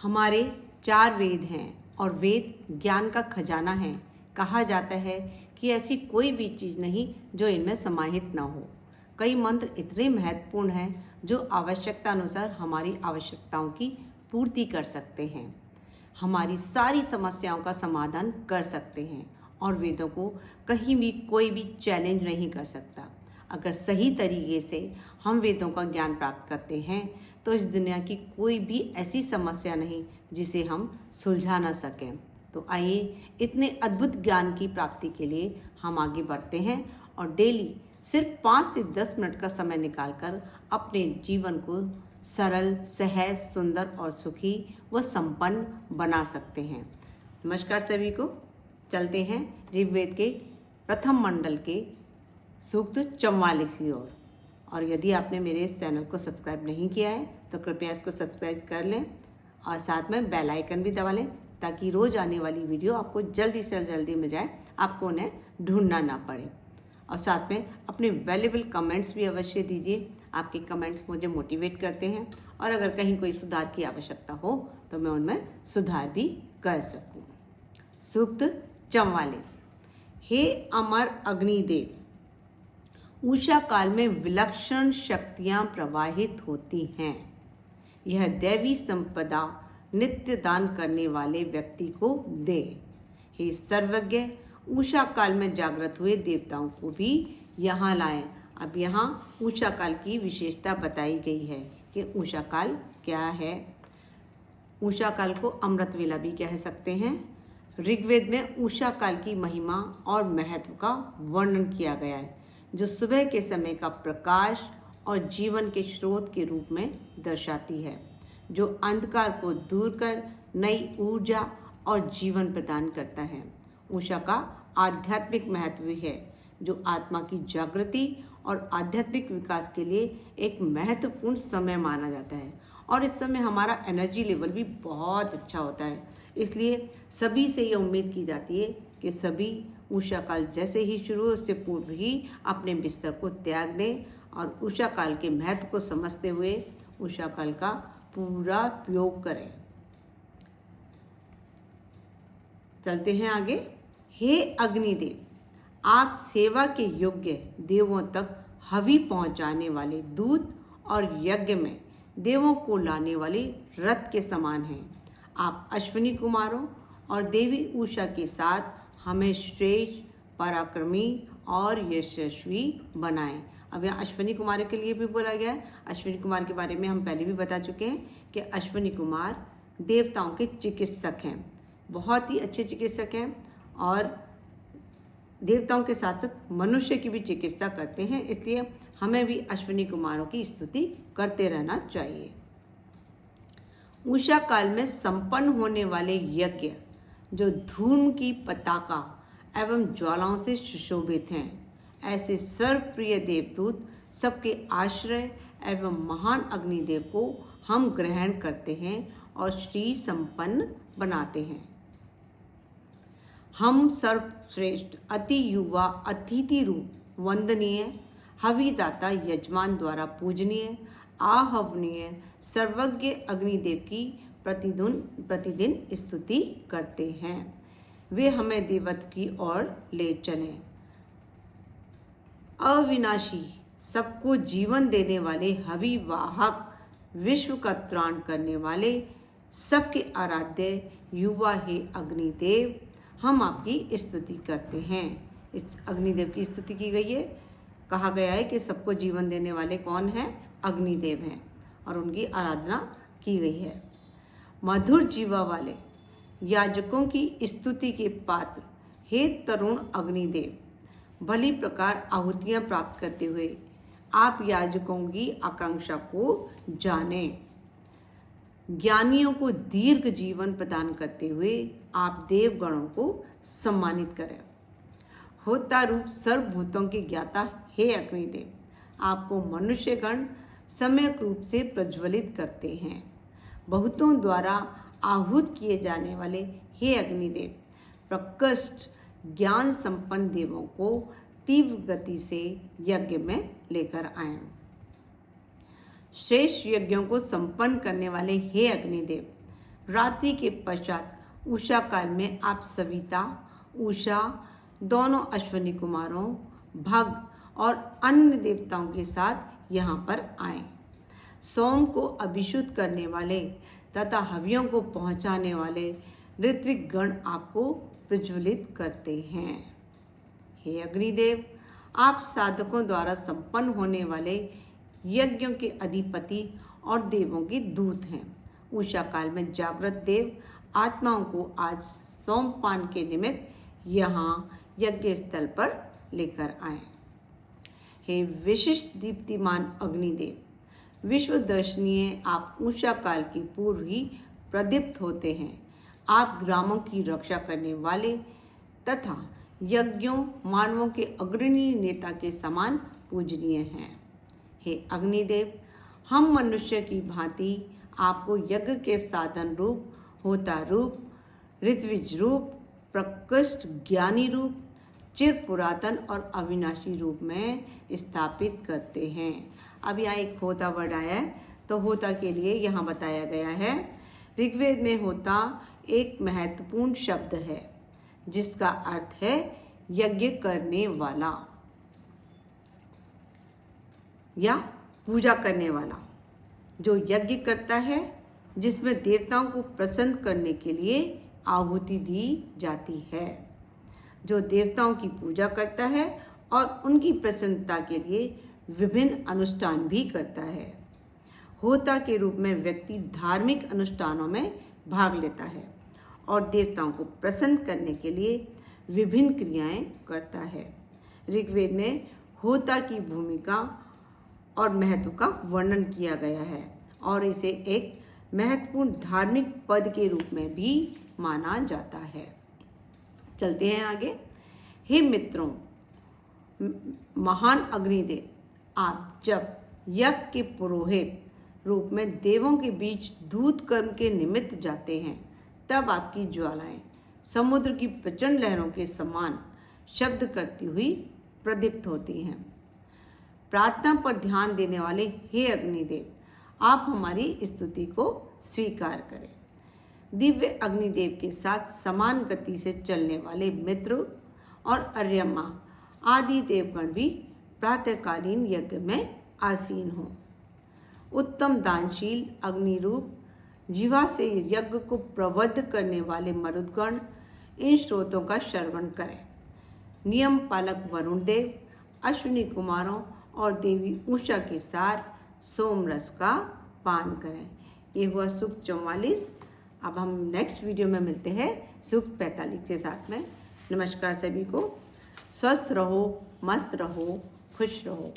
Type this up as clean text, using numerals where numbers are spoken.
हमारे 4 वेद हैं और वेद ज्ञान का खजाना है। कहा जाता है कि ऐसी कोई भी चीज़ नहीं जो इनमें समाहित ना हो। कई मंत्र इतने महत्वपूर्ण हैं जो आवश्यकता अनुसार हमारी आवश्यकताओं की पूर्ति कर सकते हैं, हमारी सारी समस्याओं का समाधान कर सकते हैं और वेदों को कहीं भी कोई भी चैलेंज नहीं कर सकता। अगर सही तरीके से हम वेदों का ज्ञान प्राप्त करते हैं तो इस दुनिया की कोई भी ऐसी समस्या नहीं जिसे हम सुलझा ना सकें। तो आइए इतने अद्भुत ज्ञान की प्राप्ति के लिए हम आगे बढ़ते हैं और डेली सिर्फ 5 से 10 मिनट का समय निकालकर अपने जीवन को सरल, सहज, सुंदर और सुखी व संपन्न बना सकते हैं। नमस्कार सभी को। चलते हैं ऋग्वेद के प्रथम मंडल के सूक्त 44 की ओर। और यदि आपने मेरे इस चैनल को सब्सक्राइब नहीं किया है तो कृपया इसको सब्सक्राइब कर लें और साथ में बेल आइकन भी दबा लें ताकि रोज़ आने वाली वीडियो आपको जल्दी से जल्दी मिल जाए, आपको उन्हें ढूंढना ना पड़े। और साथ में अपने वैल्यूएबल कमेंट्स भी अवश्य दीजिए। आपके कमेंट्स मुझे मोटिवेट करते हैं और अगर कहीं कोई सुधार की आवश्यकता हो तो मैं उनमें सुधार भी कर सकूं। सूक्त 44। हे अमर अग्निदेव, उषा काल में विलक्षण शक्तियां प्रवाहित होती हैं। यह दैवी संपदा नित्य दान करने वाले व्यक्ति को दे। हे सर्वज्ञ, उषा काल में जागृत हुए देवताओं को भी यहाँ लाएं। अब यहाँ उषा काल की विशेषता बताई गई है कि उषा काल क्या है। उषा काल को अमृत वेला भी कह सकते हैं। ऋग्वेद में उषा काल की महिमा और महत्व का वर्णन किया गया है, जो सुबह के समय का प्रकाश और जीवन के स्रोत के रूप में दर्शाती है, जो अंधकार को दूर कर नई ऊर्जा और जीवन प्रदान करता है। उषा का आध्यात्मिक महत्व भी है, जो आत्मा की जागृति और आध्यात्मिक विकास के लिए एक महत्वपूर्ण समय माना जाता है। और इस समय हमारा एनर्जी लेवल भी बहुत अच्छा होता है। इसलिए सभी से ये उम्मीद की जाती है कि सभी उषा काल जैसे ही शुरू हो उससे पूर्व ही अपने बिस्तर को त्याग दें और उषा काल के महत्व को समझते हुए उषा काल का पूरा उपयोग करें। चलते हैं आगे। हे अग्निदेव, आप सेवा के योग्य देवों तक हवि पहुंचाने वाले दूत और यज्ञ में देवों को लाने वाली रथ के समान हैं। आप अश्विनी कुमारों और देवी उषा के साथ हमें श्रेष्ठ, पराक्रमी और यशस्वी बनाएं। अब यहाँ अश्विनी कुमार के लिए भी बोला गया है। अश्विनी कुमार के बारे में हम पहले भी बता चुके हैं कि अश्विनी कुमार देवताओं के चिकित्सक हैं, बहुत ही अच्छे चिकित्सक हैं और देवताओं के साथ साथ मनुष्य की भी चिकित्सा करते हैं। इसलिए हमें भी अश्विनी कुमारों की स्तुति करते रहना चाहिए। उषा काल में संपन्न होने वाले यज्ञ जो धूम की पताका एवं ज्वालाओं से सुशोभित हैं, ऐसे सर्वप्रिय देवदूत सबके आश्रय एवं महान अग्निदेव को हम ग्रहण करते हैं और श्री संपन्न बनाते हैं। हम सर्वश्रेष्ठ, अति युवा, अतिथि रूप, वंदनीय, हविदाता यजमान द्वारा पूजनीय, आहवनीय, सर्वज्ञ अग्निदेव की प्रतिदिन स्तुति करते हैं। वे हमें देवत्व की ओर ले चलें। अविनाशी, सबको जीवन देने वाले हवि वाहक, विश्व का त्राण करने वाले, सबके आराध्य युवा हे अग्निदेव, हम आपकी स्तुति करते हैं। इस अग्निदेव की स्तुति की गई है। कहा गया है कि सबको जीवन देने वाले कौन हैं? अग्निदेव हैं और उनकी आराधना की गई है। मधुर जीवा वाले याजकों की स्तुति के पात्र हे तरुण अग्निदेव, भली प्रकार आहुतियां प्राप्त करते हुए आप याजकों की आकांक्षा को जानें। ज्ञानियों को दीर्घ जीवन प्रदान करते हुए आप देवगणों को सम्मानित करें। होता रूप सर्वभूतों के ज्ञाता हे अग्निदेव, आपको मनुष्यगण सम्यक रूप से प्रज्वलित करते हैं। बहुतों द्वारा आहूत किए जाने वाले हे अग्निदेव, प्रकृष्ट ज्ञान संपन्न देवों को तीव्र गति से यज्ञ में लेकर आए। श्रेष्ठ यज्ञों को संपन्न करने वाले हे अग्निदेव, रात्रि के पश्चात उषा काल में आप सविता, उषा, दोनों अश्विनी कुमारों, भग और अन्य देवताओं के साथ यहाँ पर आएं। सोम को अभिषुद्ध करने वाले तथा हवियों को पहुँचाने वाले ऋत्विक गण आपको प्रज्वलित करते हैं। हे अग्निदेव, आप साधकों द्वारा संपन्न होने वाले यज्ञों के अधिपति और देवों के दूत हैं। उषा काल में जागृत देव आत्माओं को आज सोमपान के निमित्त यहाँ यज्ञ स्थल पर लेकर आए। हे विशिष्ट दीप्तिमान अग्निदेव, विश्व दर्शनीय आप उषा काल के पूर्व ही प्रदीप्त होते हैं। आप ग्रामों की रक्षा करने वाले तथा यज्ञों मानवों के अग्रणी नेता के समान पूजनीय हैं। हे अग्निदेव, हम मनुष्य की भांति आपको यज्ञ के साधन रूप, होता रूप, ऋत्विज रूप, प्रकृष्ट ज्ञानी रूप, चिर पुरातन और अविनाशी रूप में स्थापित करते हैं। अब यहाँ एक होता वर्ड आया है, तो होता के लिए यहाँ बताया गया है। ऋग्वेद में होता एक महत्वपूर्ण शब्द है जिसका अर्थ है यज्ञ करने वाला या पूजा करने वाला, जो यज्ञ करता है, जिसमें देवताओं को प्रसन्न करने के लिए आहुति दी जाती है, जो देवताओं की पूजा करता है और उनकी प्रसन्नता के लिए विभिन्न अनुष्ठान भी करता है। होता के रूप में व्यक्ति धार्मिक अनुष्ठानों में भाग लेता है और देवताओं को प्रसन्न करने के लिए विभिन्न क्रियाएं करता है। ऋग्वेद में होता की भूमिका और महत्व का वर्णन किया गया है और इसे एक महत्वपूर्ण धार्मिक पद के रूप में भी माना जाता है। चलते हैं आगे। हे मित्रों, महान अग्निदेव, आप जब यज्ञ के पुरोहित रूप में देवों के बीच दूत कर्म के निमित्त जाते हैं, तब आपकी ज्वालाएं समुद्र की प्रचंड लहरों के समान शब्द करती हुई प्रदीप्त होती हैं। प्रार्थना पर ध्यान देने वाले हे अग्निदेव, आप हमारी स्तुति को स्वीकार करें। दिव्य अग्निदेव के साथ समान गति से चलने वाले मित्र और अर्यमा आदि देवगण भी प्रातःकालीन यज्ञ में आसीन हों। उत्तम दानशील अग्निरूप जीवा से यज्ञ को प्रबद्ध करने वाले मरुदगण इन स्रोतों का श्रवण करें। नियम पालक वरुण देव अश्विनी कुमारों और देवी उषा के साथ सोमरस का पान करें। ये हुआ सूक्त 44। अब हम नेक्स्ट वीडियो में मिलते हैं सूक्त 45 के साथ में। नमस्कार सभी को। स्वस्थ रहो, मस्त रहो, खुश रहो।